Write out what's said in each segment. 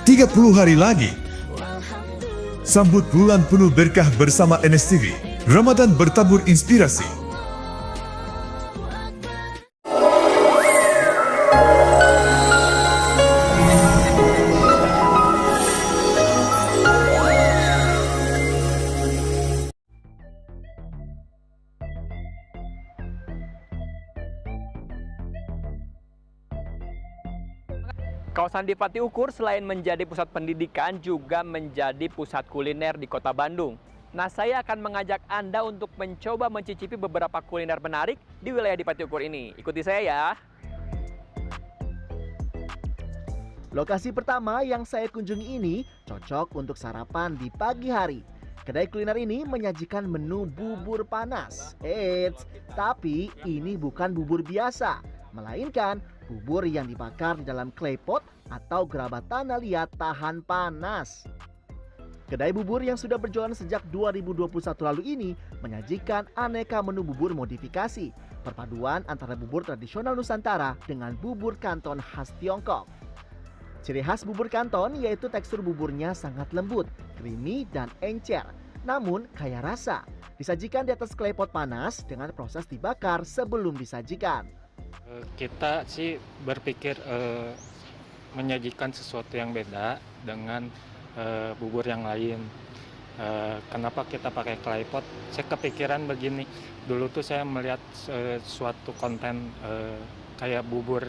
30 hari lagi. Sambut bulan penuh berkah bersama NSTV. Ramadan bertabur inspirasi. Kawasan Dipati Ukur selain menjadi pusat pendidikan juga menjadi pusat kuliner di Kota Bandung. Nah, saya akan mengajak Anda untuk mencoba mencicipi beberapa kuliner menarik di wilayah Dipati Ukur ini. Ikuti saya ya. Lokasi pertama yang saya kunjungi ini cocok untuk sarapan di pagi hari. Kedai kuliner ini menyajikan menu bubur panas. Eits, tapi ini bukan bubur biasa, melainkan bubur yang dibakar di dalam klepot atau gerabah tanah liat tahan panas. Kedai bubur yang sudah berjualan sejak 2021 lalu ini menyajikan aneka menu bubur modifikasi, perpaduan antara bubur tradisional Nusantara dengan bubur kanton khas Tiongkok. Ciri khas bubur kanton yaitu tekstur buburnya sangat lembut, creamy dan encer, namun kaya rasa. Disajikan di atas klepot panas dengan proses dibakar sebelum disajikan. Kita sih berpikir menyajikan sesuatu yang beda dengan bubur yang lain. Kenapa kita pakai klepot? Saya kepikiran begini, dulu tuh saya melihat suatu konten kayak bubur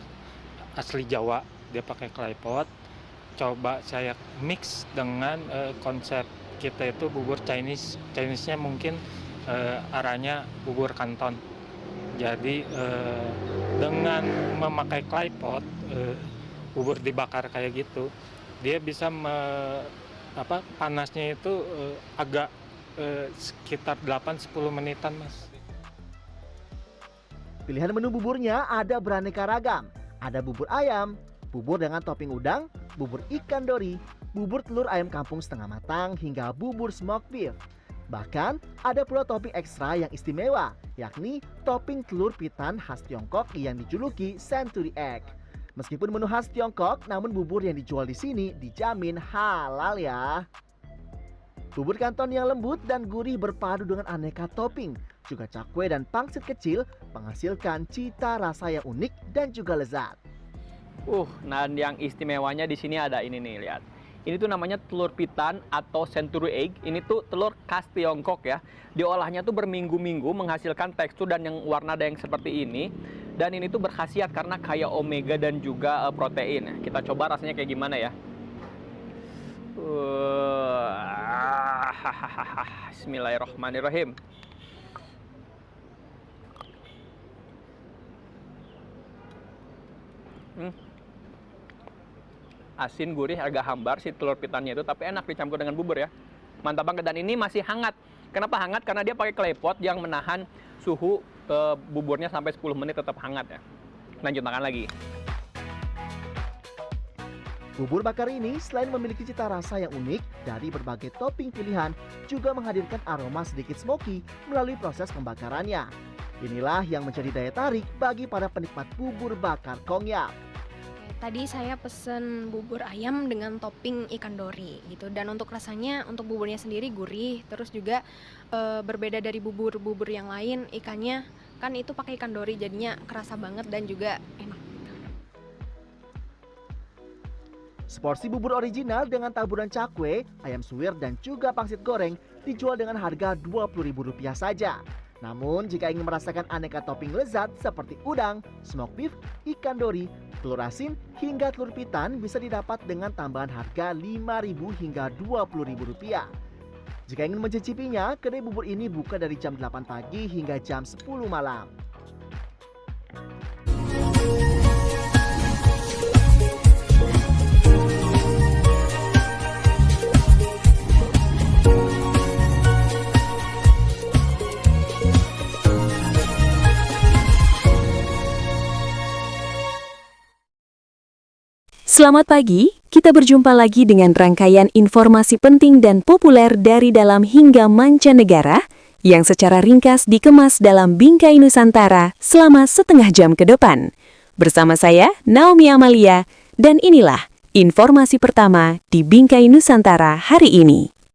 asli Jawa, dia pakai klepot. Coba saya mix dengan konsep kita itu bubur Chinese. Chinese-nya mungkin arahnya bubur kanton. Jadi dengan memakai klepot, bubur dibakar kayak gitu, dia bisa panasnya itu agak sekitar 8-10 menitan, Mas. Pilihan menu buburnya ada beraneka ragam. Ada bubur ayam, bubur dengan topping udang, bubur ikan dori, bubur telur ayam kampung setengah matang, hingga bubur smoked beef. Bahkan ada pula topping ekstra yang istimewa, yakni topping telur pitan khas Tiongkok yang dijuluki Century Egg. Meskipun menu khas Tiongkok, namun bubur yang dijual di sini dijamin halal ya. Bubur kanton yang lembut dan gurih berpadu dengan aneka topping, juga cakwe dan pangsit kecil menghasilkan cita rasa yang unik dan juga lezat. Nah yang istimewanya di sini ada ini nih, lihat. Ini tuh namanya telur pitan atau century egg. Ini tuh telur khas Tiongkok ya. Diolahnya tuh berminggu-minggu menghasilkan tekstur dan yang warna yang seperti ini. Dan ini tuh berkhasiat karena kaya omega dan juga protein. Kita coba rasanya kayak gimana ya. Bismillahirrahmanirrahim. Asin, gurih, agak hambar si telur pitannya itu, tapi enak dicampur dengan bubur ya. Mantap banget, dan ini masih hangat. Kenapa hangat? Karena dia pakai klepot yang menahan suhu buburnya sampai 10 menit tetap hangat ya. Lanjut makan lagi. Bubur bakar ini selain memiliki cita rasa yang unik dari berbagai topping pilihan, juga menghadirkan aroma sedikit smoky melalui proses pembakarannya. Inilah yang menjadi daya tarik bagi para penikmat bubur bakar Kongyap. Tadi saya pesen bubur ayam dengan topping ikan dori gitu, dan untuk rasanya, untuk buburnya sendiri gurih, terus juga berbeda dari bubur-bubur yang lain, ikannya kan itu pakai ikan dori jadinya kerasa banget dan juga enak. Seporsi bubur original dengan taburan cakwe, ayam suwir dan juga pangsit goreng dijual dengan harga Rp20.000 saja. Namun jika ingin merasakan aneka topping lezat seperti udang, smoked beef, ikan dori, telur asin, hingga telur pitan bisa didapat dengan tambahan harga Rp5.000 hingga Rp20.000. Jika ingin mencicipinya, kedai bubur ini buka dari jam 8 pagi hingga jam 10 malam. Selamat pagi, kita berjumpa lagi dengan rangkaian informasi penting dan populer dari dalam hingga mancanegara yang secara ringkas dikemas dalam Bingkai Nusantara selama setengah jam ke depan. Bersama saya, Naomi Amalia, dan inilah Informasi pertama di Bingkai Nusantara hari ini.